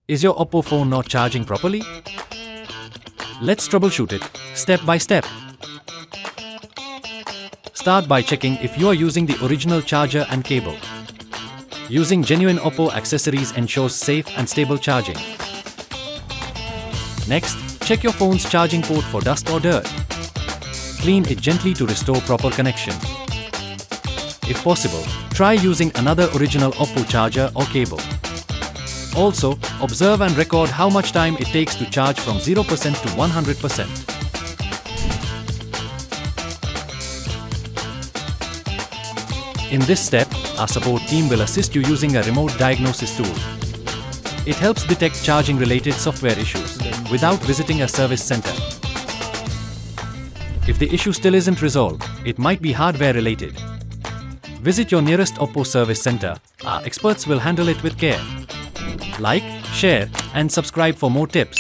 Is your OPPO phone not charging properly? Let's troubleshoot it, step by step. Start by checking if you are using the original charger and cable. Using genuine OPPO accessories ensures safe and stable charging. Next, check your phone's charging port for dust or dirt. Clean it gently to restore proper connection. If possible, try using another original OPPO charger or cable. Also, observe and record how much time it takes to charge from 0% to 100%. In this step, our support team will assist you using a remote diagnosis tool. It helps detect charging-related software issues without visiting a service center. If the issue still isn't resolved, it might be hardware-related. Visit your nearest OPPO service center. Our experts will handle it with care. Like, share, and subscribe for more tips.